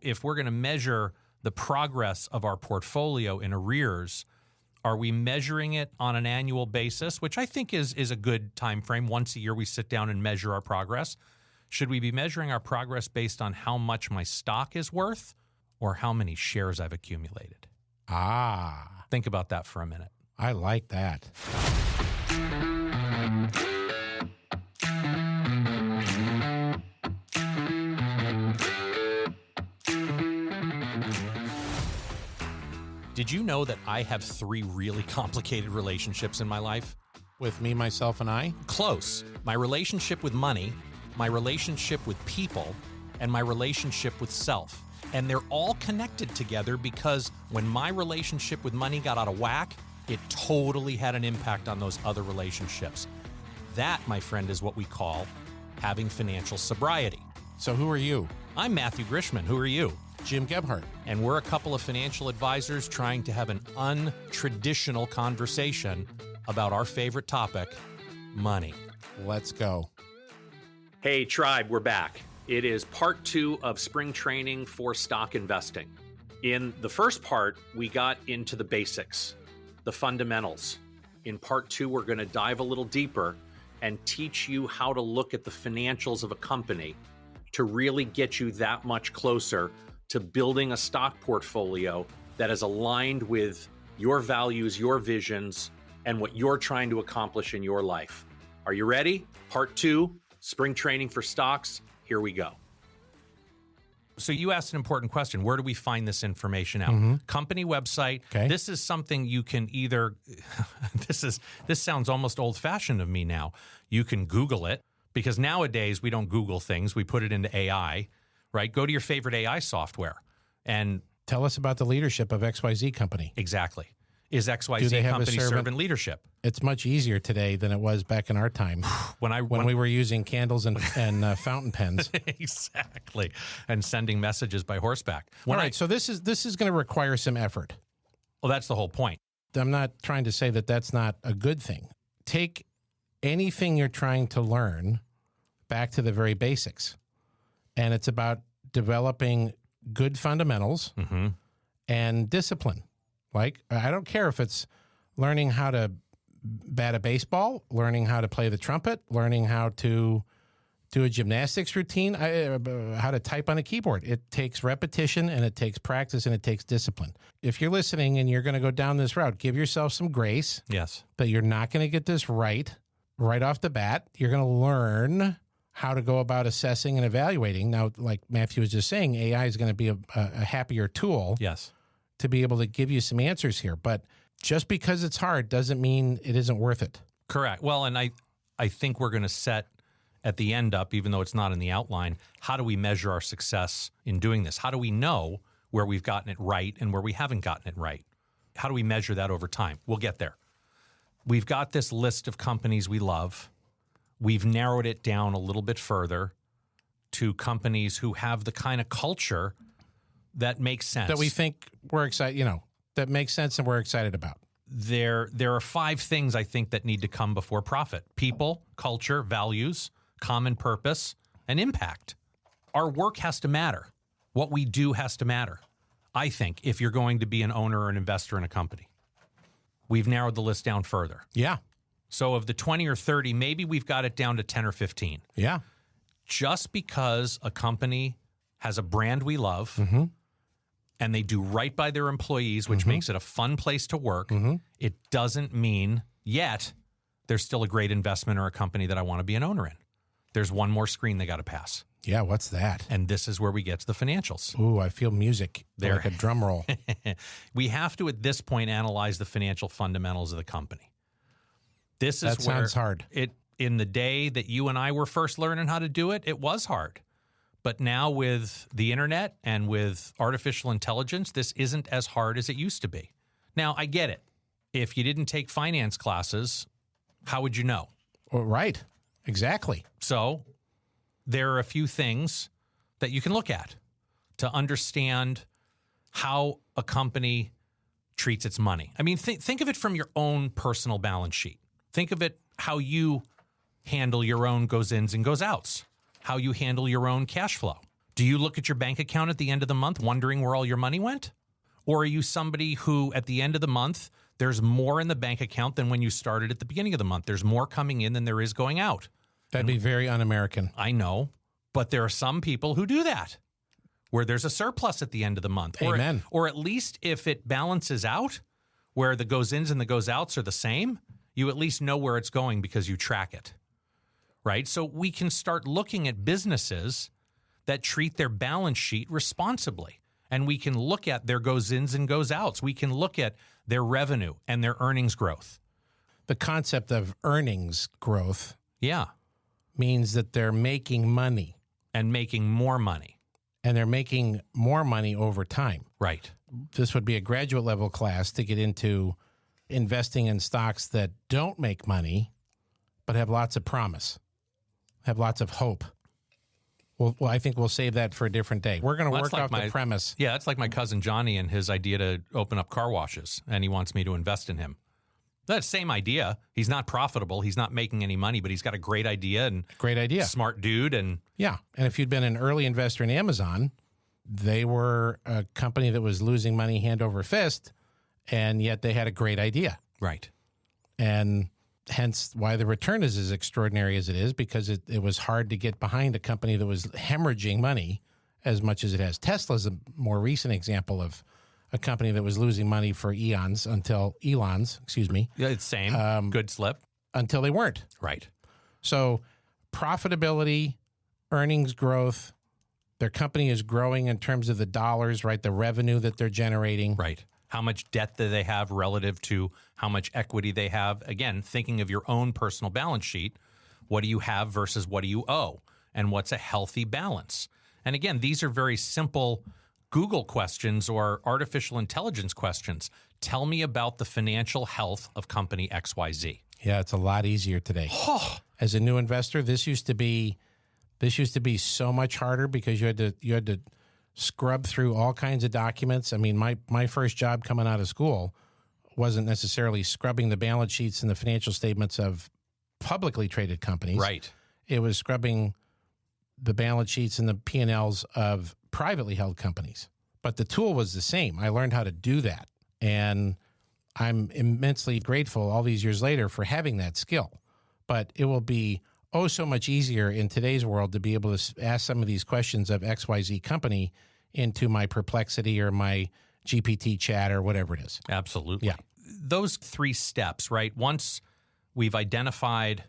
if we're going to measure the progress of our portfolio in arrears, are we measuring it on an annual basis, which I think is a good time frame? Once a year, we sit down and measure our progress. Should we be measuring our progress based on how much my stock is worth or how many shares I've accumulated? Think about that for a minute. I like that. Did you know that I have 3 really complicated relationships in my life? With me, myself, and I? Close. My relationship with money, my relationship with people, and my relationship with self. And they're all connected together because when my relationship with money got out of whack, it totally had an impact on those other relationships. That, my friend, is what we call having financial sobriety. So who are you? I'm Matthew Grishman. Who are you? Jim Gebhardt. And we're a couple of financial advisors trying to have an untraditional conversation about our favorite topic, money. Let's go. Hey, tribe, we're back. It is part 2 of spring training for stock investing. In the first part, we got into the basics, the fundamentals. In part 2, we're going to dive a little deeper and teach you how to look at the financials of a company to really get you that much closer to building a stock portfolio that is aligned with your values, your visions, and what you're trying to accomplish in your life. Are you ready? Part 2, spring training for stocks. Here we go. So you asked an important question. Where do we find this information out? Company website. Okay. This is something you can either, this sounds almost old-fashioned of me now. You can Google it because nowadays we don't Google things. We put it into AI. Right? Go to your favorite AI software and tell us about the leadership of XYZ company. Exactly. Is XYZ company servant leadership? It's much easier today than it was back in our time when we were using candles and fountain pens. Exactly. And sending messages by horseback. All right. So this is going to require some effort. Well, that's the whole point. I'm not trying to say that that's not a good thing. Take anything you're trying to learn back to the very basics. And it's about developing good fundamentals and discipline. Like, I don't care if it's learning how to bat a baseball, learning how to play the trumpet, learning how to do a gymnastics routine, how to type on a keyboard. It takes repetition and it takes practice and it takes discipline. If you're listening and you're going to go down this route, give yourself some grace. Yes. That you're not going to get this right off the bat. You're going to learn how to go about assessing and evaluating. Now, like Matthew was just saying, AI is going to be a happier tool to be able to give you some answers here. But just because it's hard doesn't mean it isn't worth it. Correct. Well, and I think we're going to set at the end up, even though it's not in the outline, how do we measure our success in doing this? How do we know where we've gotten it right and where we haven't gotten it right? How do we measure that over time? We'll get there. We've got this list of companies we love. We've narrowed it down a little bit further to companies who have the kind of culture that makes sense. That we think we're excited, that makes sense and we're excited about. There are 5 things I think that need to come before profit: people, culture, values, common purpose, and impact. Our work has to matter. What we do has to matter, I think, if you're going to be an owner or an investor in a company. We've narrowed the list down further. Yeah. So of the 20 or 30, maybe we've got it down to 10 or 15. Yeah. Just because a company has a brand we love and they do right by their employees, which makes it a fun place to work, it doesn't mean yet they're still a great investment or a company that I want to be an owner in. There's one more screen they got to pass. Yeah, what's that? And this is where we get to the financials. Ooh, I feel music. There. Like a drum roll. We have to, at this point, analyze the financial fundamentals of the company. That sounds hard. In the day that you and I were first learning how to do it, it was hard. But now with the internet and with artificial intelligence, this isn't as hard as it used to be. Now, I get it. If you didn't take finance classes, how would you know? Well, right. Exactly. So there are a few things that you can look at to understand how a company treats its money. I mean, think of it from your own personal balance sheet. Think of it how you handle your own goes-ins and goes-outs, how you handle your own cash flow. Do you look at your bank account at the end of the month wondering where all your money went? Or are you somebody who at the end of the month, there's more in the bank account than when you started at the beginning of the month? There's more coming in than there is going out. That'd be very un-American. I know, but there are some people who do that, where there's a surplus at the end of the month. Amen. Or at least if it balances out, where the goes ins and the goes outs are the same, you at least know where it's going because you track it, right? So we can start looking at businesses that treat their balance sheet responsibly. And we can look at their goes ins and goes outs. We can look at their revenue and their earnings growth. The concept of earnings growth Yeah. means that they're making money. And making more money. And they're making more money over time. Right. This would be a graduate level class to get into investing in stocks that don't make money, but have lots of promise, have lots of hope. Well, I think we'll save that for a different day. We're going to work out the premise. Yeah, that's like my cousin Johnny and his idea to open up car washes, and he wants me to invest in him. That same idea. He's not profitable. He's not making any money, but he's got a great idea and Great idea. smart dude. And Yeah. And if you'd been an early investor in Amazon, they were a company that was losing money hand over fist, and yet they had a great idea. right. And hence why the return is as extraordinary as it is, because it was hard to get behind a company that was hemorrhaging money as much as it has. Tesla's a more recent example of a company that was losing money for eons until Yeah, it's same. Good slip. until they weren't. Right. So profitability, earnings growth, their company is growing in terms of the dollars, right? The revenue that they're generating. Right. How much debt do they have relative to how much equity they have? Again, thinking of your own personal balance sheet, what do you have versus what do you owe? And what's a healthy balance? And again, these are very simple Google questions or artificial intelligence questions. Tell me about the financial health of company XYZ. Yeah, it's a lot easier today. As a new investor, this used to be so much harder because you had to scrub through all kinds of documents. I mean, my first job coming out of school wasn't necessarily scrubbing the balance sheets and the financial statements of publicly traded companies. Right. It was scrubbing the balance sheets and the P&Ls of privately held companies. But the tool was the same. I learned how to do that. And I'm immensely grateful all these years later for having that skill. But it will be so much easier in today's world to be able to ask some of these questions of XYZ company into my Perplexity or my GPT chat or whatever it is. Absolutely. Yeah. Those 3 steps, right? Once we've identified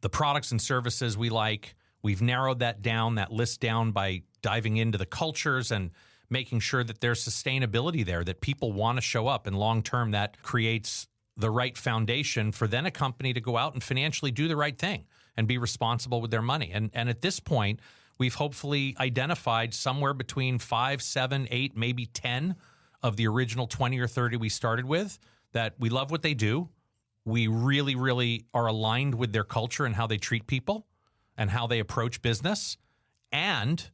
the products and services we like, we've narrowed that list down by diving into the cultures and making sure that there's sustainability there, that people want to show up, and long term that creates the right foundation for then a company to go out and financially do the right thing and be responsible with their money. And at this point, we've hopefully identified somewhere between 5, 7, 8, maybe 10 of the original 20 or 30 we started with that we love what they do. We really, really are aligned with their culture and how they treat people and how they approach business. And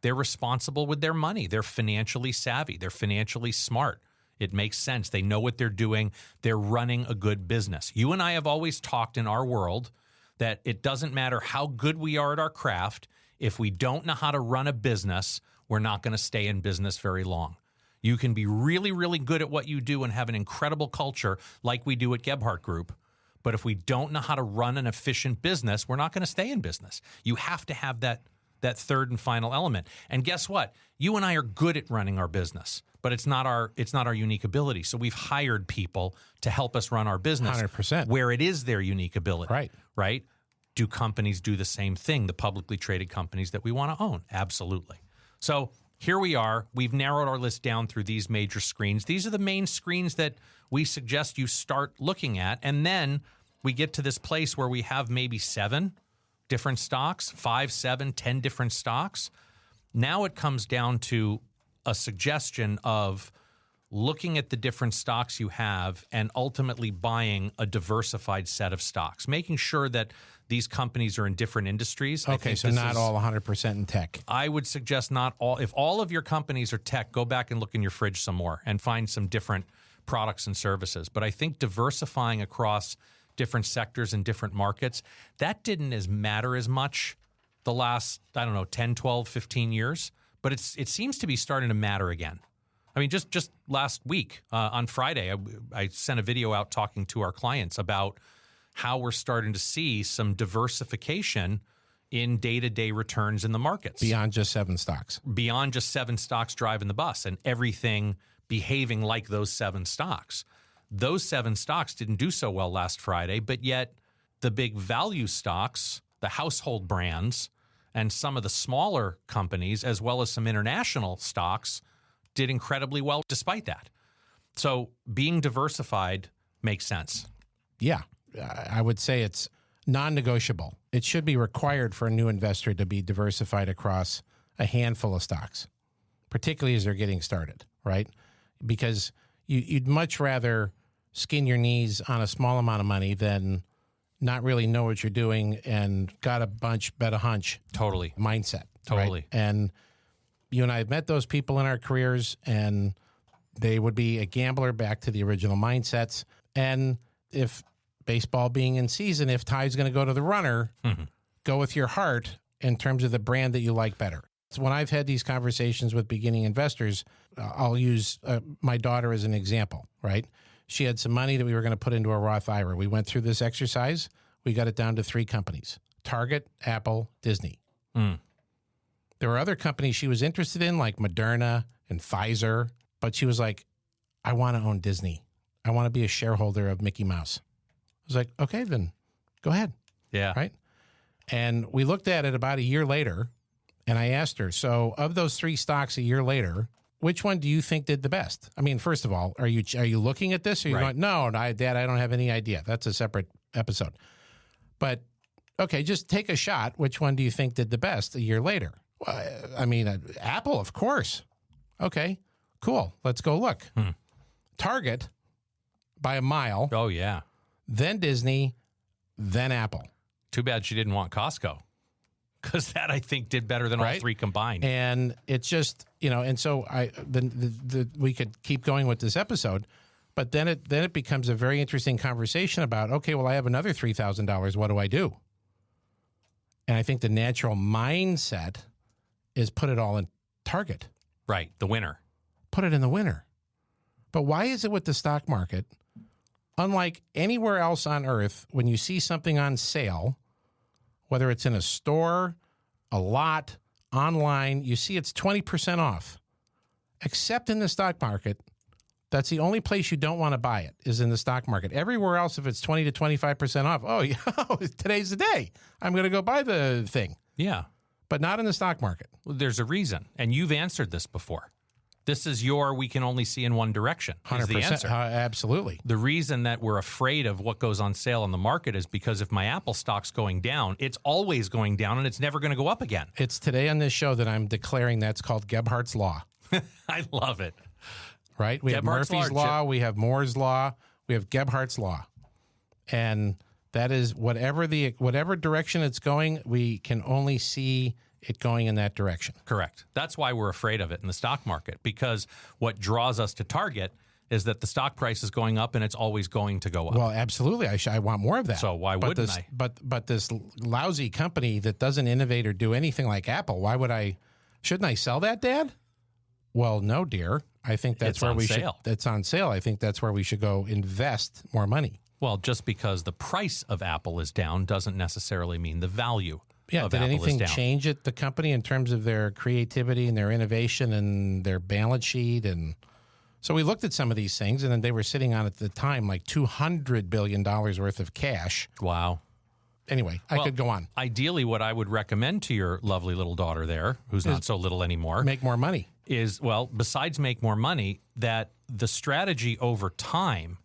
they're responsible with their money. They're financially savvy. They're financially smart. It makes sense. They know what they're doing. They're running a good business. You and I have always talked in our world that it doesn't matter how good we are at our craft. If we don't know how to run a business, we're not going to stay in business very long. You can be really, really good at what you do and have an incredible culture like we do at Gebhardt Group. But if we don't know how to run an efficient business, we're not going to stay in business. You have to have that third and final element. And guess what? You and I are good at running our business, but it's not our unique ability. So we've hired people to help us run our business 100%. where it is their unique ability. Right. Do companies do the same thing, the publicly traded companies that we want to own? Absolutely. So here we are. We've narrowed our list down through these major screens. These are the main screens that we suggest you start looking at. And then we get to this place where we have maybe 7 different stocks, 5, 7, 10 different stocks. Now it comes down to a suggestion of looking at the different stocks you have and ultimately buying a diversified set of stocks, making sure that these companies are in different industries. Okay, so not all 100% in tech. I would suggest not all. If all of your companies are tech, go back and look in your fridge some more and find some different products and services. But I think diversifying across different sectors and different markets, that didn't matter as much the last, I don't know, 10, 12, 15 years, but it seems to be starting to matter again. I mean, just last week on Friday, I sent a video out talking to our clients about how we're starting to see some diversification in day-to-day returns in the markets. Beyond just 7 stocks. Beyond just 7 stocks driving the bus and everything behaving like those 7 stocks. Those 7 stocks didn't do so well last Friday, but yet the big value stocks, the household brands, and some of the smaller companies, as well as some international stocks, did incredibly well despite that. So being diversified makes sense. Yeah, I would say it's non-negotiable. It should be required for a new investor to be diversified across a handful of stocks, particularly as they're getting started, right? Because you'd much rather skin your knees on a small amount of money than not really know what you're doing and got a bunch, bet a hunch. Totally. Mindset. Totally. Right? And you and I have met those people in our careers, and they would be a gambler back to the original mindsets. And if baseball being in season, if Ty's going to go to the runner, go with your heart in terms of the brand that you like better. So when I've had these conversations with beginning investors, I'll use my daughter as an example, right? She had some money that we were going to put into a Roth IRA. We went through this exercise. We got it down to 3 companies: Target, Apple, Disney. There were other companies she was interested in, like Moderna and Pfizer, but she was like, I want to own Disney. I want to be a shareholder of Mickey Mouse. I was like, okay, then go ahead. Yeah. Right? And we looked at it about a year later, and I asked her, so of those 3 stocks a year later, which one do you think did the best? I mean, first of all, are you looking at this? Or are you going, no, Dad, I don't have any idea. That's a separate episode. But, okay, just take a shot. Which one do you think did the best a year later? Well, I mean, Apple, of course. Okay, cool. Let's go look. Target, by a mile. Oh, yeah. Then Disney, then Apple. Too bad she didn't want Costco, because that, I think, did better than all 3 combined. And it's just, and so we could keep going with this episode, but then it becomes a very interesting conversation about, okay, well, I have another $3,000. What do I do? And I think the natural mindset is put it all in Target. Right, the winner. Put it in the winner. But why is it with the stock market, unlike anywhere else on earth, when you see something on sale, whether it's in a store, a lot, online, you see it's 20% off. Except in the stock market, that's the only place you don't want to buy it, is in the stock market. Everywhere else, if it's 20 to 25% off, oh, yeah, today's the day. I'm going to go buy the thing. Yeah. But not in the stock market. Well, there's a reason, and you've answered this before. This is we can only see in one direction. 100%. Is the answer. Absolutely. The reason that we're afraid of what goes on sale on the market is because if my Apple stock's going down, it's always going down and it's never going to go up again. It's today on this show that I'm declaring that's called Gebhardt's Law. I love it. Right? We have Murphy's Law, we have Moore's Law, we have Gebhardt's Law. And that is whatever direction it's going, we can only see it going in that direction. Correct. That's why we're afraid of it in the stock market, because what draws us to Target is that the stock price is going up and it's always going to go up. Well, absolutely. I want more of that. So why wouldn't I? But this lousy company that doesn't innovate or do anything like Apple, shouldn't I sell that, Dad? Well, no, dear. I think that's where we should. It's on sale. I think that's where we should go invest more money. Well, just because the price of Apple is down doesn't necessarily mean the value of Apple is down. Did anything change at the company in terms of their creativity and their innovation and their balance sheet? And so we looked at some of these things, and then they were sitting on at the time like $200 billion worth of cash. Wow. Anyway, I could go on. Ideally, what I would recommend to your lovely little daughter there, who's not so little anymore, make more money. Is, well, besides make more money, that the strategy over time,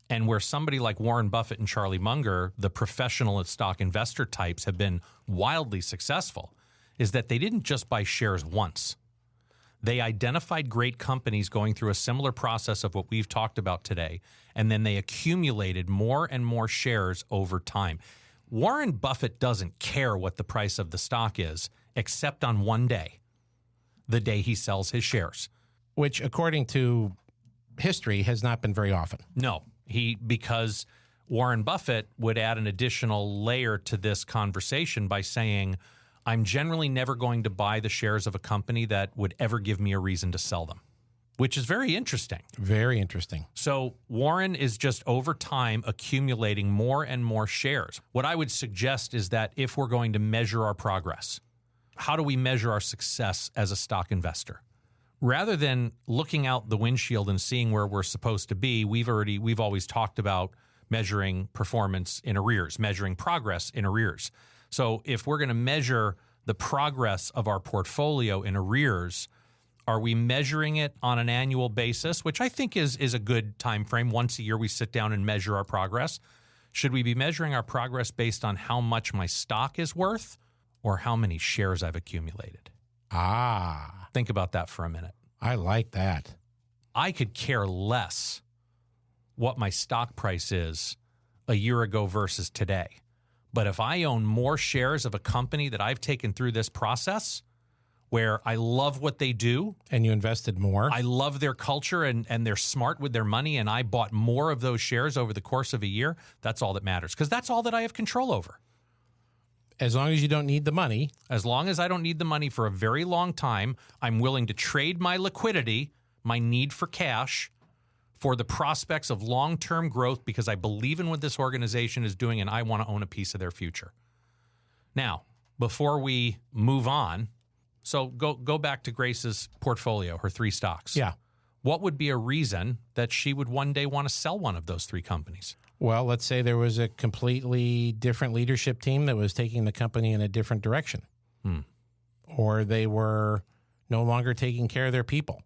and where somebody like Warren Buffett and Charlie Munger, the professional stock investor types, have been wildly successful, is that they didn't just buy shares once. They identified great companies going through a similar process of what we've talked about today, and then they accumulated more and more shares over time. Warren Buffett doesn't care what the price of the stock is, except on one day, the day he sells his shares. Which, according to history, has not been very often. No, because Warren Buffett would add an additional layer to this conversation by saying, I'm generally never going to buy the shares of a company that would ever give me a reason to sell them, which is very interesting. Very interesting. So Warren is just over time accumulating more and more shares. What I would suggest is that if we're going to measure our progress, how do we measure our success as a stock investor? Rather than looking out the windshield and seeing where we're supposed to be, we've always talked about measuring performance in arrears, measuring progress in arrears. So if we're going to measure the progress of our portfolio in arrears, are we measuring it on an annual basis, which I think is a good time frame? Once a year, we sit down and measure our progress. Should we be measuring our progress based on how much my stock is worth or how many shares I've accumulated? Think about that for a minute. I like that. I could care less what my stock price is a year ago versus today. But if I own more shares of a company that I've taken through this process, where I love what they do. And you invested more. I love their culture and they're smart with their money, and I bought more of those shares over the course of a year. That's all that matters, because that's all that I have control over. As long as you don't need the money. As long as I don't need the money for a very long time, I'm willing to trade my liquidity, my need for cash, for the prospects of long-term growth, because I believe in what this organization is doing and I want to own a piece of their future. Now, before we move on, so go back to Grace's portfolio, her 3 stocks. Yeah. What would be a reason that she would one day want to sell one of those 3 companies? Well, let's say there was a completely different leadership team that was taking the company in a different direction. Or they were no longer taking care of their people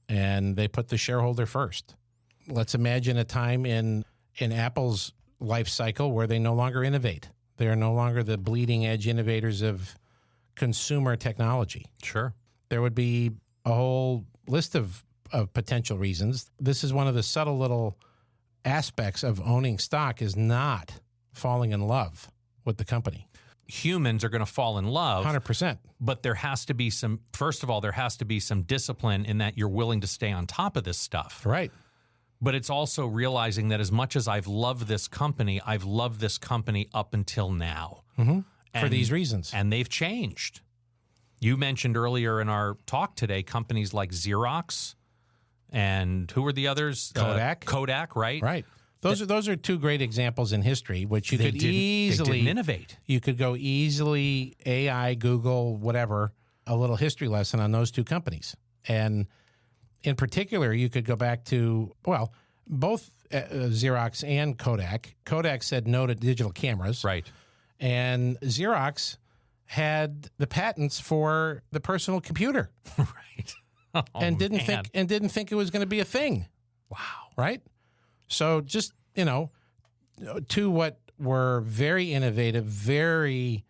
and they put the shareholder first. Let's imagine a time in Apple's life cycle where they no longer innovate. They are no longer the bleeding edge innovators of consumer technology. Sure. There would be a whole list of potential reasons. This is one of the subtle little aspects of owning stock, is not falling in love with the company. Humans are going to fall in love. 100%. But there has to be first of all, there has to be some discipline in that you're willing to stay on top of this stuff. Right. But it's also realizing that as much as I've loved this company up until now. Mm-hmm. For these reasons. And they've changed. You mentioned earlier in our talk today, companies like Xerox and who were the others? Kodak, right? Right. Those are 2 great examples in history, which you could easily they didn't innovate. You could go easily AI, Google, whatever, a little history lesson on those 2 companies. And in particular, you could go back to, well, both Xerox and Kodak. Kodak said no to digital cameras. Right. And Xerox had the patents for the personal computer. Right. And didn't think it was going to be a thing. Wow. Right? So just, 2 what were very innovative, very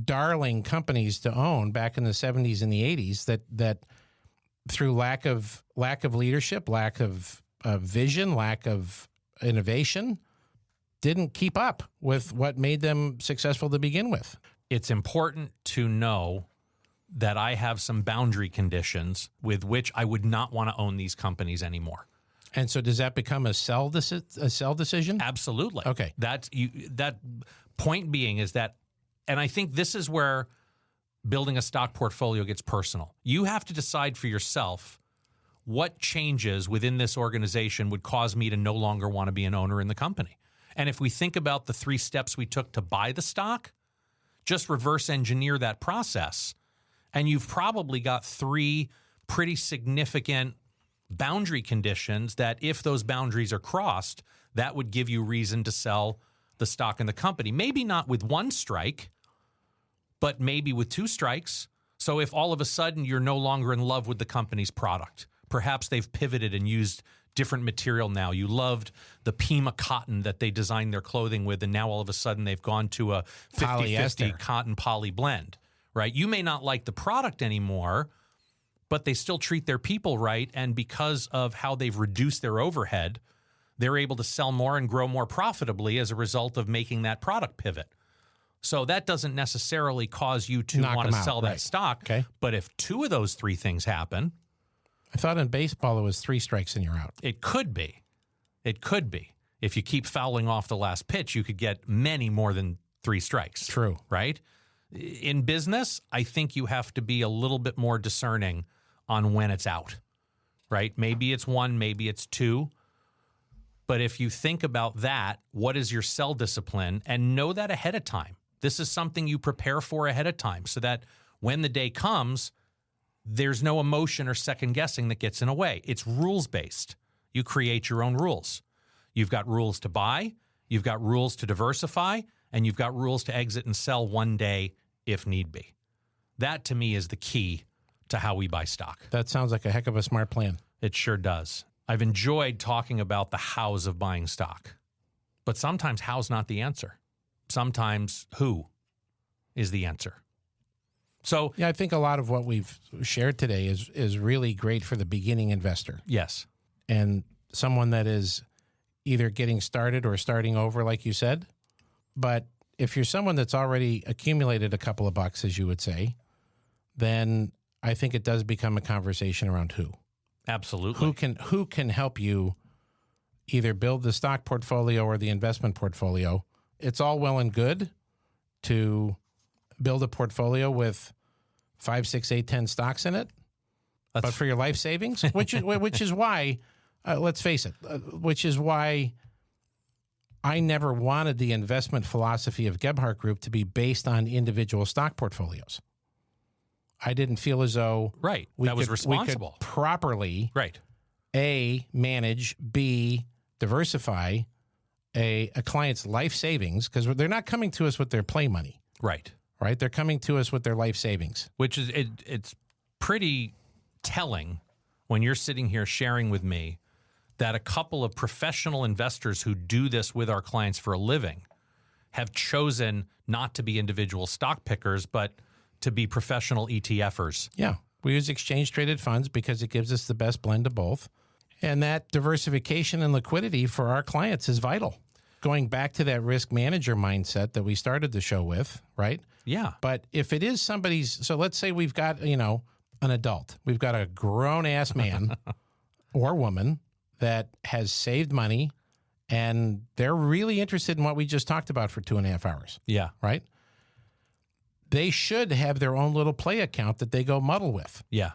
darling companies to own back in the 70s and the 80s that through lack of leadership, lack of vision, lack of innovation, didn't keep up with what made them successful to begin with. It's important to know that I have some boundary conditions with which I would not want to own these companies anymore. And so does that become a sell decision? Absolutely. Okay. That point being is that, and I think this is where building a stock portfolio gets personal. You have to decide for yourself what changes within this organization would cause me to no longer want to be an owner in the company. And if we think about the 3 steps we took to buy the stock, just reverse engineer that process, and you've probably got 3 pretty significant boundary conditions that if those boundaries are crossed, that would give you reason to sell the stock in the company. Maybe not with 1 strike, but maybe with 2 strikes. So if all of a sudden you're no longer in love with the company's product, perhaps they've pivoted and used different material now. You loved the Pima cotton that they designed their clothing with, and now all of a sudden they've gone to a 50-50 cotton poly blend, right? You may not like the product anymore, but they still treat their people right, and because of how they've reduced their overhead, they're able to sell more and grow more profitably as a result of making that product pivot. So that doesn't necessarily cause you to want to sell that stock. Okay. But if 2 of those 3 things happen, I thought in baseball it was 3 strikes and you're out. It could be. It could be. If you keep fouling off the last pitch, you could get many more than 3 strikes. True. Right? In business, I think you have to be a little bit more discerning on when it's out, right? Maybe it's 1, maybe it's 2. But if you think about that, what is your sell discipline? And know that ahead of time. This is something you prepare for ahead of time so that when the day comes, there's no emotion or second guessing that gets in the way. It's rules-based. You create your own rules. You've got rules to buy, you've got rules to diversify, and you've got rules to exit and sell one day if need be. That, to me, is the key to how we buy stock. That sounds like a heck of a smart plan. It sure does. I've enjoyed talking about the hows of buying stock, but sometimes how's not the answer. Sometimes who is the answer. So yeah, I think a lot of what we've shared today is really great for the beginning investor yes, and someone that is either getting started or starting over, like you said. But if you're someone that's already accumulated a couple of bucks, as you would say, then I think it does become a conversation around who. absolutely. Who can help you either build the stock portfolio or the investment portfolio. It's all well and good to build a portfolio with 5, 6, 8, 10 stocks in it, but for your life savings, which is why, let's face it, which is why I never wanted the investment philosophy of Gebhardt Group to be based on individual stock portfolios. I didn't feel as though that was responsible. We could properly Right. A, manage, B, diversify a client's life savings, because they're not coming to us with their play money, Right. right? They're coming to us with their life savings. Which is, it's pretty telling when you're sitting here sharing with me that a couple of professional investors who do this with our clients for a living have chosen not to be individual stock pickers, but to be professional ETFers. Yeah. We use exchange-traded funds because it gives us the best blend of both. And that diversification and liquidity for our clients is vital. Going back to that risk manager mindset that we started the show with, right? Yeah. But if it is somebody's, so let's say we've got, an adult. We've got a grown-ass man or woman that has saved money, and they're really interested in what we just talked about for 2.5 hours, Yeah. right? They should have their own little play account that they go muddle with. Yeah.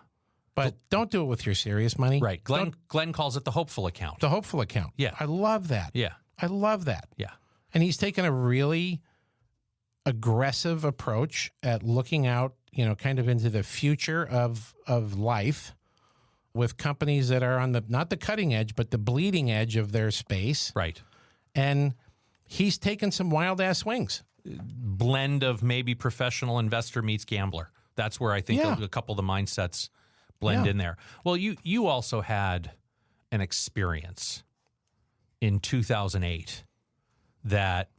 But don't do it with your serious money. Right. Glenn calls it the hopeful account. The hopeful account. Yeah. I love that. Yeah. I love that. Yeah. And he's taken a really aggressive approach at looking out, kind of into the future of life with companies that are on not the cutting edge, but the bleeding edge of their space. Right. And he's taken some wild ass swings. Blend of maybe professional investor meets gambler. That's where I think Yeah. a couple of the mindsets blend Yeah. in there. Well, you also had an experience in 2008 that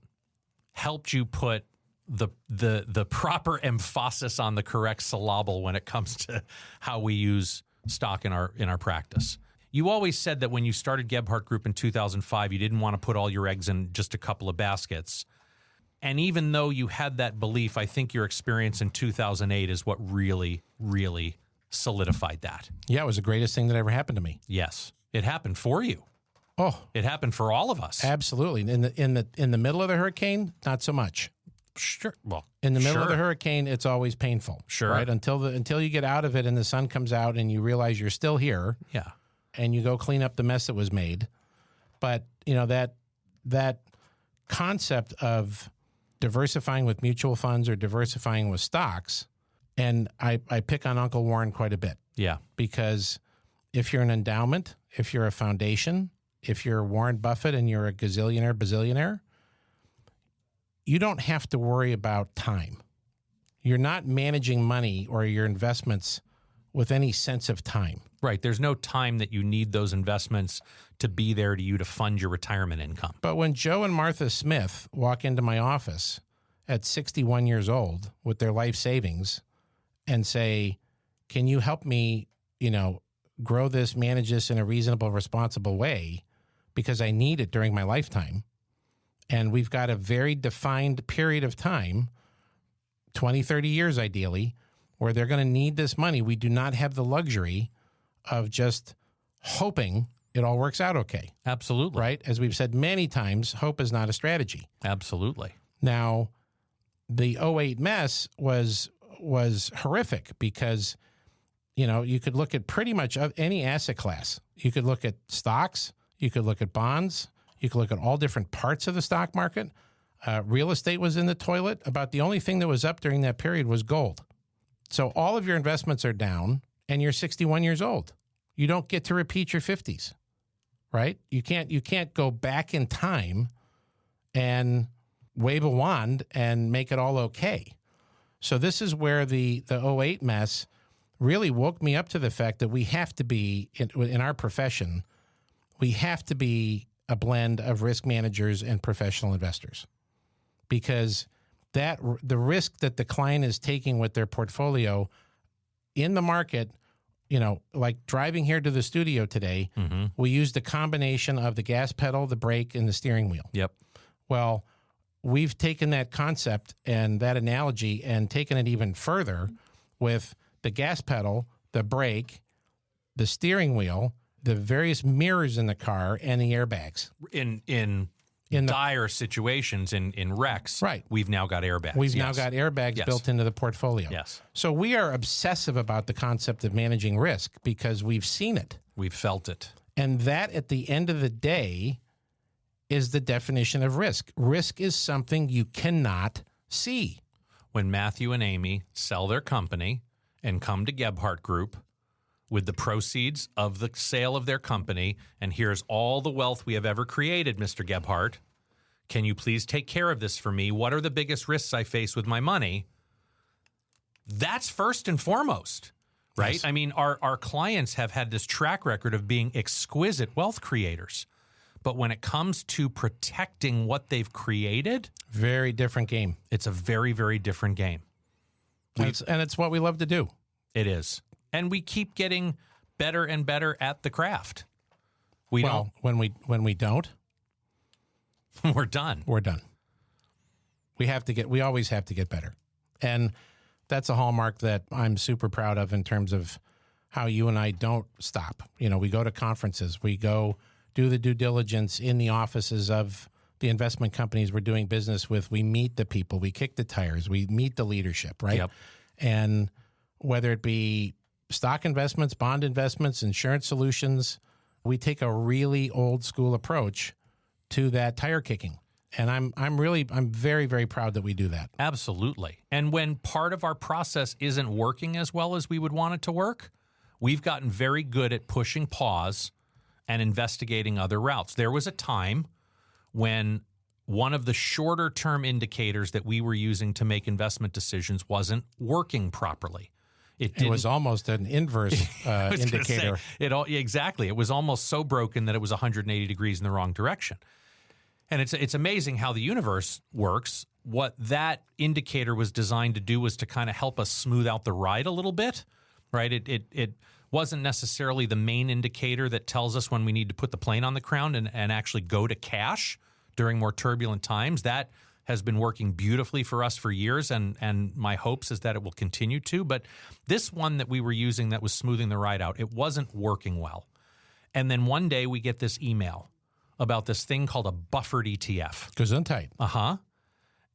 helped you put the proper emphasis on the correct syllable when it comes to how we use stock in our practice. You always said that when you started Gebhardt Group in 2005, you didn't want to put all your eggs in just a couple of baskets. And even though you had that belief, I think your experience in 2008 is what really, really solidified that. Yeah, it was the greatest thing that ever happened to me. Yes, it happened for you. Oh, It happened for all of us. absolutely. In the middle of the hurricane, not so much. Sure. Well, In the middle sure. of the hurricane, it's always painful. Sure. Right? Until you get out of it and the sun comes out and you realize you're still here Yeah. and you go clean up the mess that was made. But, that concept of diversifying with mutual funds or diversifying with stocks, and I pick on Uncle Warren quite a bit, Yeah. because if you're an endowment, if you're a foundation, if you're Warren Buffett and you're a gazillionaire, bazillionaire, you don't have to worry about time. You're not managing money or your investments with any sense of time. Right. There's no time that you need those investments to be there to you to fund your retirement income. But when Joe and Martha Smith walk into my office at 61 years old with their life savings and say, can you help me, grow this, manage this in a reasonable, responsible way, because I need it during my lifetime. And we've got a very defined period of time, 20, 30 years ideally, where they're going to need this money. We do not have the luxury of just hoping it all works out okay, Absolutely. right? As we've said many times, hope is not a strategy. Absolutely. Now, the '08 mess was horrific because, you could look at pretty much any asset class. You could look at stocks. You could look at bonds. You could look at all different parts of the stock market. Real estate was in the toilet. About the only thing that was up during that period was gold. So all of your investments are down, and you're 61 years old. You don't get to repeat your 50s, right? You can't go back in time and wave a wand and make it all okay. So this is where the '08 mess really woke me up to the fact that we have to be, in our profession, we have to be a blend of risk managers and professional investors, because the risk that the client is taking with their portfolio in the market, like driving here to the studio today, we used a combination of the gas pedal, the brake, and the steering wheel. Yep. Well, we've taken that concept and that analogy and taken it even further with the gas pedal, the brake, the steering wheel, the various mirrors in the car, and the airbags. In dire situations, in wrecks, right, we've now got airbags. We've now got airbags built into the portfolio. Yes. So we are obsessive about the concept of managing risk because we've seen it. We've felt it. And that, at the end of the day, is the definition of risk. Risk is something you cannot see. When Matthew and Amy sell their company and come to Gebhardt Group with the proceeds of the sale of their company, and here's all the wealth we have ever created, Mr. Gebhardt, can you please take care of this for me? What are the biggest risks I face with my money? That's first and foremost, right? Yes. I mean, our clients have had this track record of being exquisite wealth creators. But when it comes to protecting what they've created, very different game. It's a very, very different game. And it's what we love to do. It is. And we keep getting better and better at the craft. When we don't, we're done. We're done. We always have to get better. And that's a hallmark that I'm super proud of in terms of how you and I don't stop. We go to conferences, we go do the due diligence in the offices of the investment companies we're doing business with. We meet the people, we kick the tires, we meet the leadership, right? Yep. And whether it be stock investments, bond investments, insurance solutions, we take a really old school approach to that tire kicking. And I'm very, very proud that we do that. Absolutely. And when part of our process isn't working as well as we would want it to work, we've gotten very good at pushing pause and investigating other routes. There was a time when one of the shorter term indicators that we were using to make investment decisions wasn't working properly. It was almost an inverse indicator. Exactly. It was almost so broken that it was 180 degrees in the wrong direction. And it's amazing how the universe works. What that indicator was designed to do was to kind of help us smooth out the ride a little bit, right? It wasn't necessarily the main indicator that tells us when we need to put the plane on the ground and actually go to cash during more turbulent times. That has been working beautifully for us for years, and my hopes is that it will continue to. But this one that we were using that was smoothing the ride out, it wasn't working well. And then one day we get this email about this thing called a buffered ETF. Gesundheit. Uh-huh.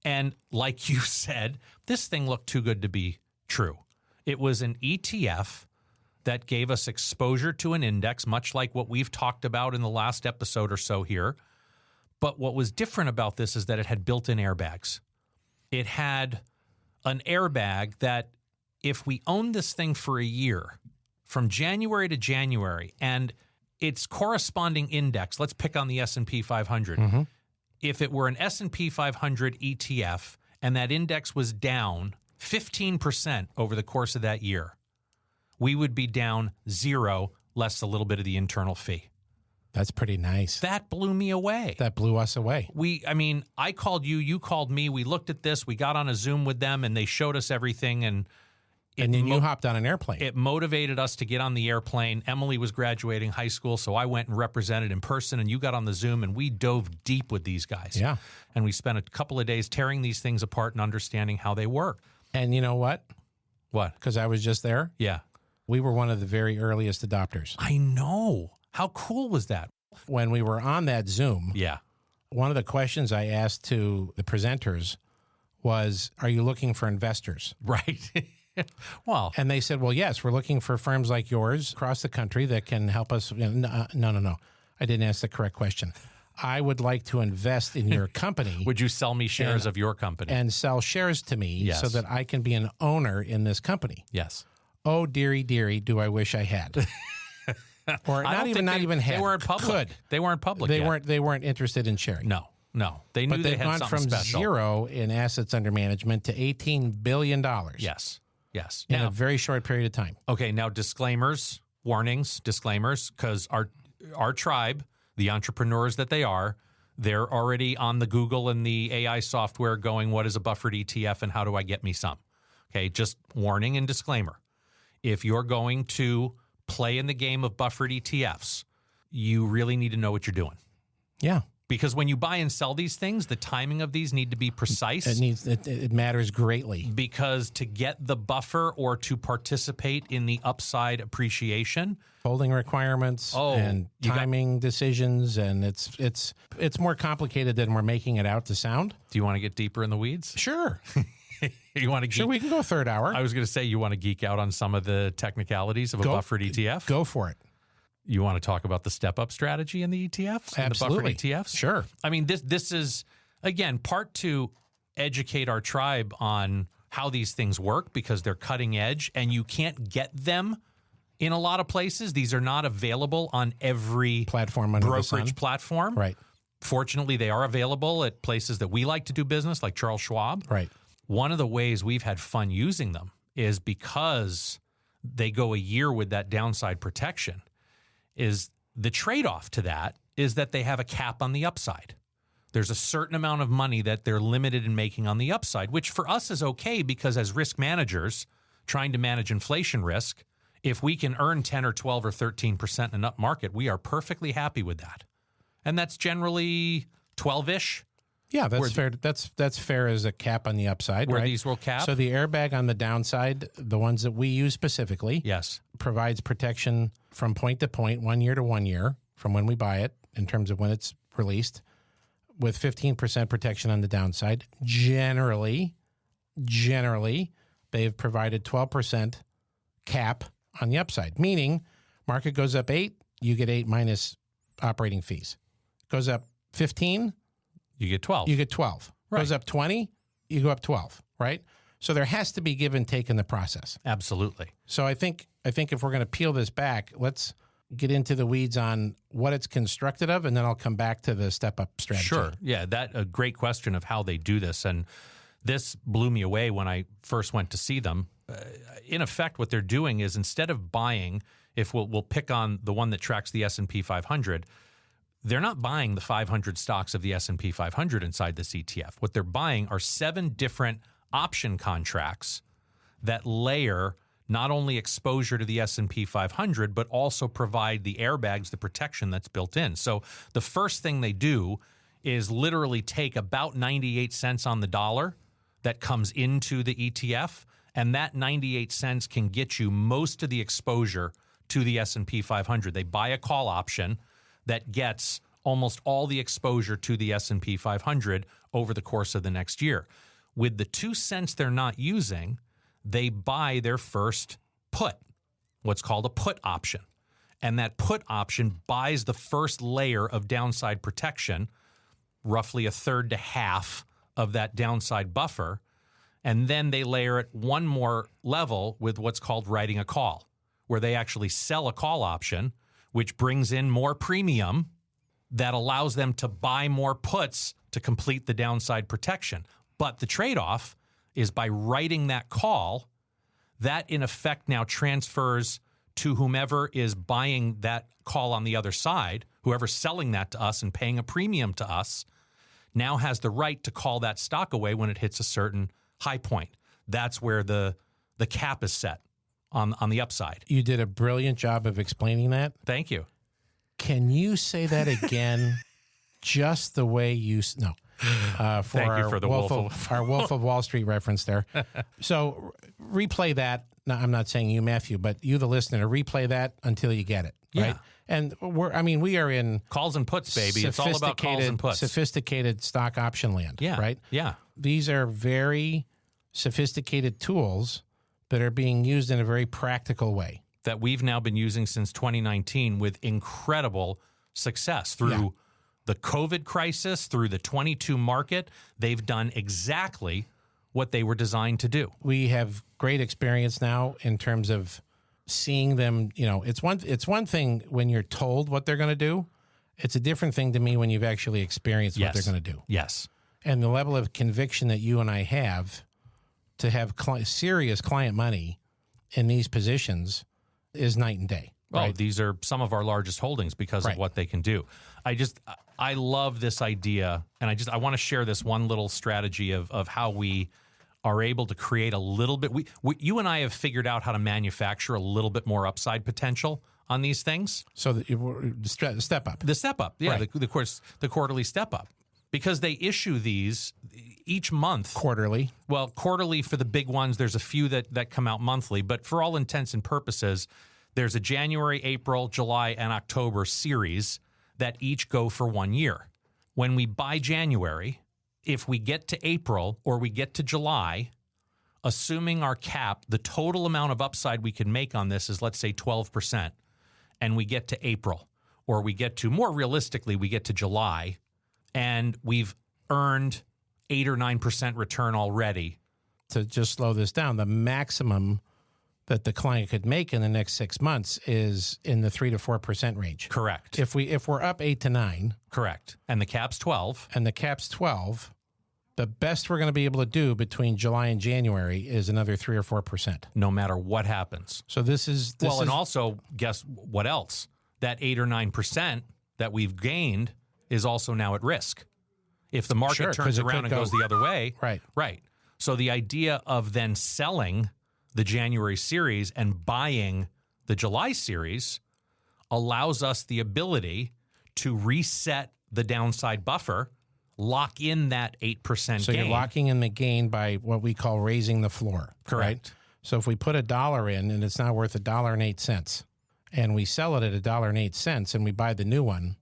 And like you said, this thing looked too good to be true. It was an ETF that gave us exposure to an index, much like what we've talked about in the last episode or so here. But what was different about this is that it had built-in airbags. It had an airbag that if we owned this thing for a year, from January to January, and its corresponding index, let's pick on the S&P 500. Mm-hmm. If it were an S&P 500 ETF and that index was down 15% over the course of that year, we would be down zero, less a little bit of the internal fee. That's pretty nice. That blew me away. That blew us away. I called you, you called me, we looked at this, we got on a Zoom with them, and they showed us everything, and then you hopped on an airplane. It motivated us to get on the airplane. Emily was graduating high school, so I went and represented in person, and you got on the Zoom, and we dove deep with these guys. Yeah. And we spent a couple of days tearing these things apart and understanding how they work. And you know what? What? Because I was just there. Yeah. We were one of the very earliest adopters. I know. How cool was that? When we were on that Zoom, yeah, one of the questions I asked to the presenters was, are you looking for investors? Right. Well, And they said, well, yes, we're looking for firms like yours across the country that can help us. No. I didn't ask the correct question. I would like to invest in your company. would you sell me shares of your company? And sell shares to me Yes. so that I can be an owner in this company. Yes. Oh, dearie, do I wish I had. Or not even had. They weren't public. Could. They weren't public yet. They weren't interested in sharing. No. They knew But they they've had gone something from special. zero in assets under management to $18 billion. Yes. In Now, a very short period of time. okay, now disclaimers, warnings, disclaimers, because our tribe, the entrepreneurs that they are, they're already on the Google and the AI software going, what is a buffered ETF and how do I get me some? Okay, just warning and disclaimer. If you're going to play in the game of buffered ETFs, you really need to know what you're doing. Yeah. Because when you buy and sell these things, the timing of these need to be precise. It matters greatly. Because to get the buffer or to participate in the upside appreciation, Holding requirements and timing decisions, and it's more complicated than we're making it out to sound. do you want to get deeper in the weeds? Sure. You want to geek? Sure, we can go third hour. I was going to say you want to geek out on some of the technicalities of a buffered ETF. Go for it. You want to talk about the step-up strategy in the ETFs? And Absolutely. the buffered ETFs? Sure. I mean, this is, again, part to educate our tribe on how these things work because they're cutting edge and you can't get them in a lot of places. These are not available on every Platform under the sun. brokerage platform. Right. Fortunately, they are available at places that we like to do business, like Charles Schwab. Right. One of the ways we've had fun using them is because they go a year with that downside protection. Is the trade-off to that is that they have a cap on the upside. There's a certain amount of money that they're limited in making on the upside, which for us is okay because as risk managers trying to manage inflation risk, if we can earn 10 or 12 or 13% in an up market, we are perfectly happy with that. And that's generally 12-ish. Yeah, that's fair. That's fair as a cap on the upside. Where right? these will cap. So the airbag on the downside, the ones that we use specifically, Yes. provides protection from point to point, 1 year to 1 year from when we buy it in terms of when it's released, with 15% protection on the downside. Generally, they've provided 12% cap on the upside, meaning market goes up 8, you get 8 minus operating fees. Goes up 15, You get 12. you get 12. Right. Goes up 20, you go up 12, right? So there has to be give and take in the process. Absolutely. So I think if we're going to peel this back, let's get into the weeds on what it's constructed of, and then I'll come back to the step-up strategy. Sure. Yeah, a great question of how they do this. And this blew me away when I first went to see them. In effect, what they're doing is instead of buying, if we'll pick on the one that tracks the S&P 500, they're not buying the 500 stocks of the S&P 500 inside this ETF. What they're buying are 7 different option contracts that layer not only exposure to the S&P 500, but also provide the airbags, the protection that's built in. So the first thing they do is literally take about 98 cents on the dollar that comes into the ETF, and that 98 cents can get you most of the exposure to the S&P 500. They buy a call option that gets almost all the exposure to the S&P 500 over the course of the next year. With the 2 cents they're not using, they buy their first put, what's called a put option. And that put option buys the first layer of downside protection, roughly a third to half of that downside buffer. And then they layer it one more level with what's called writing a call, where they actually sell a call option, which brings in more premium that allows them to buy more puts to complete the downside protection. But the trade-off is by writing that call, that in effect now transfers to whomever is buying that call on the other side, whoever's selling that to us and paying a premium to us, now has the right to call that stock away when it hits a certain high point. That's where the cap is set on the upside. You did a brilliant job of explaining that. Thank you. Can you say that again, just the way you no? For Thank you for the our Wolf of Wall Street reference there. So replay that. No, I'm not saying you, Matthew, but you, the listener, replay that until you get it. Yeah. right? And we are in calls and puts, baby. It's all about calls and puts. Sophisticated stock option land, Yeah. right? Yeah. These are very sophisticated tools that are being used in a very practical way. That we've now been using since 2019 with incredible success through the COVID crisis, through the 22 market. They've done exactly what they were designed to do. We have great experience now in terms of seeing them. It's one thing when you're told what they're going to do. It's a different thing to me when you've actually experienced what they're going to do. Yes. And the level of conviction that you and I have to have serious client money in these positions is night and day. Right? Oh, these are some of our largest holdings because of what they can do. I love this idea, and I want to share this one little strategy of how we are able to create a little bit. You and I have figured out how to manufacture a little bit more upside potential on these things. So the step up. The step up, yeah, the quarterly step up. Because they issue these each month. Quarterly. Well, quarterly for the big ones. There's a few that come out monthly. But for all intents and purposes, there's a January, April, July, and October series that each go for 1 year. When we buy January, if we get to April or we get to July, assuming our cap, the total amount of upside we can make on this is, let's say, 12%, and we get to April, or we get to, more realistically, we get to July, and we've earned 8 or 9% return already. To just slow this down, the maximum that the client could make in the next 6 months is in the 3 to 4% range. Correct. If we're up 8 to 9, correct, and the cap's 12, and the cap's 12, the best we're going to be able to do between July and January is another 3 or 4%. No matter what happens. So this is and also guess what else? That 8 or 9% that we've gained is also now at risk. If the market turns around and goes the other way, right. So the idea of then selling the January series and buying the July series allows us the ability to reset the downside buffer, lock in that 8% gain. So you're locking in the gain by what we call raising the floor. Correct. Right? So if we put $1 in and it's now worth $1.08, and we sell it at $1.08 and we buy the new one,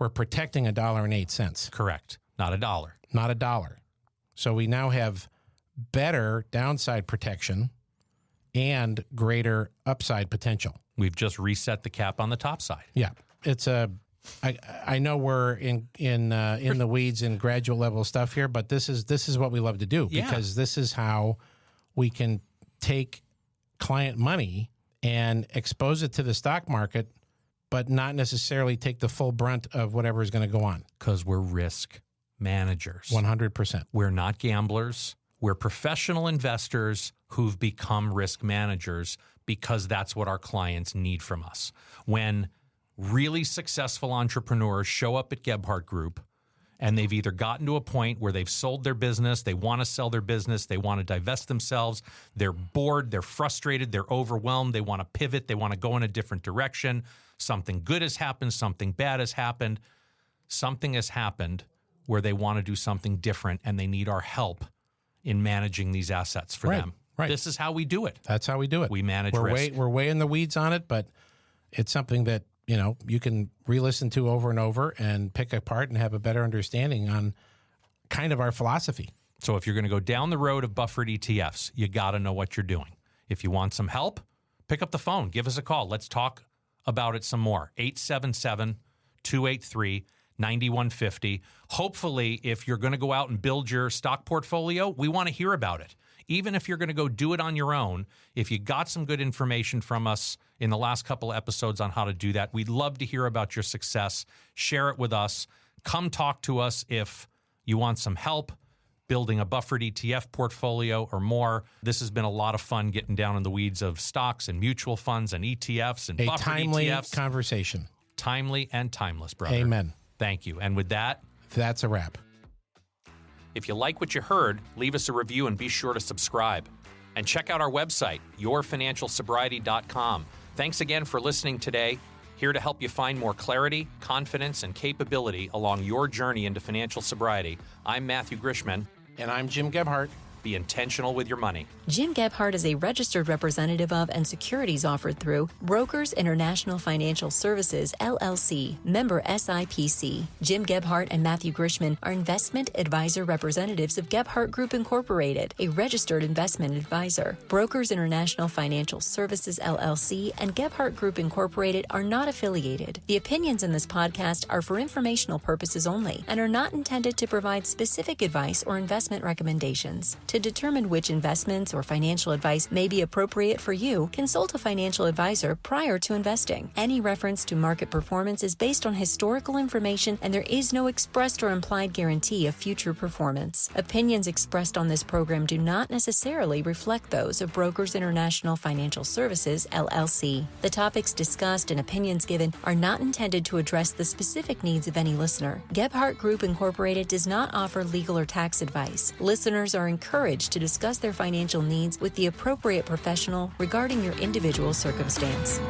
we're protecting $1.08. Correct. Not $1. Not $1. So we now have better downside protection and greater upside potential. We've just reset the cap on the top side. Yeah, it's I know we're in the weeds in graduate level stuff here, but this is what we love to do because this is how we can take client money and expose it to the stock market, but not necessarily take the full brunt of whatever is going to go on. Because we're risk managers. 100%. We're not gamblers. We're professional investors who've become risk managers because that's what our clients need from us. When really successful entrepreneurs show up at Gebhardt Group and they've either gotten to a point where they've sold their business, they want to sell their business, they want to divest themselves, they're bored, they're frustrated, they're overwhelmed, they want to pivot, they want to go in a different direction, something good has happened, something bad has happened, something has happened where they want to do something different and they need our help in managing these assets for them. Right. This is how we do it. That's how we do it. We manage risk. We're way in the weeds on it, but it's something that, you can re-listen to over and over and pick apart and have a better understanding on kind of our philosophy. So if you're going to go down the road of buffered ETFs, you got to know what you're doing. If you want some help, pick up the phone. Give us a call. Let's talk about it some more. 877-283-9150. Hopefully, if you're going to go out and build your stock portfolio, we want to hear about it. Even if you're going to go do it on your own, if you got some good information from us in the last couple of episodes on how to do that, we'd love to hear about your success. Share it with us. Come talk to us if you want some help building a buffered ETF portfolio or more. This has been a lot of fun getting down in the weeds of stocks and mutual funds and ETFs and buffered timely ETFs. Conversation. Timely and timeless, brother. Amen. Thank you. And with that, that's a wrap. If you like what you heard, leave us a review and be sure to subscribe. And check out our website, yourfinancialsobriety.com. Thanks again for listening today. Here to help you find more clarity, confidence, and capability along your journey into financial sobriety. I'm Matthew Grishman. And I'm Jim Gebhardt. Be intentional with your money. Jim Gebhardt is a registered representative of and securities offered through Brokers International Financial Services, LLC, member SIPC. Jim Gebhardt and Matthew Grishman are investment advisor representatives of Gebhardt Group Incorporated, a registered investment advisor. Brokers International Financial Services, LLC, and Gebhardt Group Incorporated are not affiliated. The opinions in this podcast are for informational purposes only and are not intended to provide specific advice or investment recommendations. To determine which investments or financial advice may be appropriate for you, consult a financial advisor prior to investing. Any reference to market performance is based on historical information, and there is no expressed or implied guarantee of future performance. Opinions expressed on this program do not necessarily reflect those of Brokers International Financial Services, LLC. The topics discussed and opinions given are not intended to address the specific needs of any listener. Gebhardt Group Incorporated does not offer legal or tax advice. Listeners are encouraged to discuss their financial needs with the appropriate professional regarding your individual circumstance.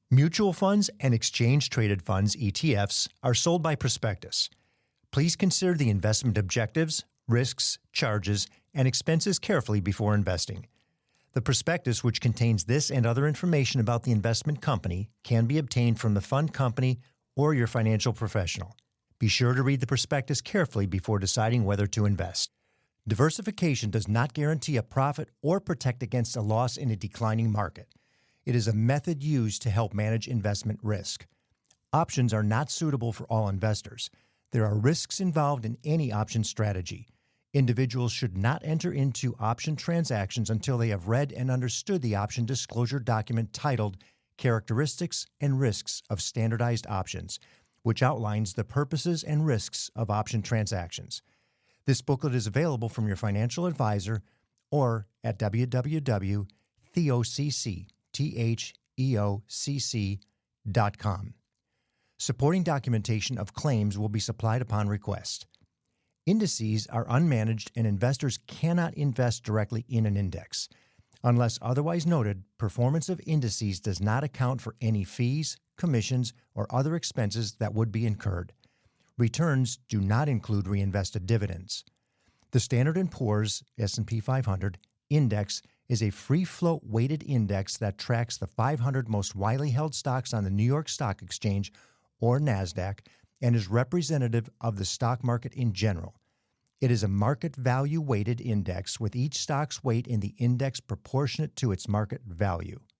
Mutual funds and exchange-traded funds, ETFs, are sold by prospectus. Please consider the investment objectives, risks, charges, and expenses carefully before investing. The prospectus, which contains this and other information about the investment company, can be obtained from the fund company or your financial professional. Be sure to read the prospectus carefully before deciding whether to invest. Diversification does not guarantee a profit or protect against a loss in a declining market. It is a method used to help manage investment risk. Options are not suitable for all investors. There are risks involved in any option strategy. Individuals should not enter into option transactions until they have read and understood the option disclosure document titled Characteristics and Risks of Standardized Options, which outlines the purposes and risks of option transactions. This booklet is available from your financial advisor or at www.theocc.com. Supporting documentation of claims will be supplied upon request. Indices are unmanaged, and investors cannot invest directly in an index. Unless otherwise noted, performance of indices does not account for any fees, commissions, or other expenses that would be incurred. Returns do not include reinvested dividends. The Standard & Poor's S&P 500 Index is a free-float weighted index that tracks the 500 most widely held stocks on the New York Stock Exchange, or NASDAQ, and is representative of the stock market in general. It is a market value weighted index with each stock's weight in the index proportionate to its market value.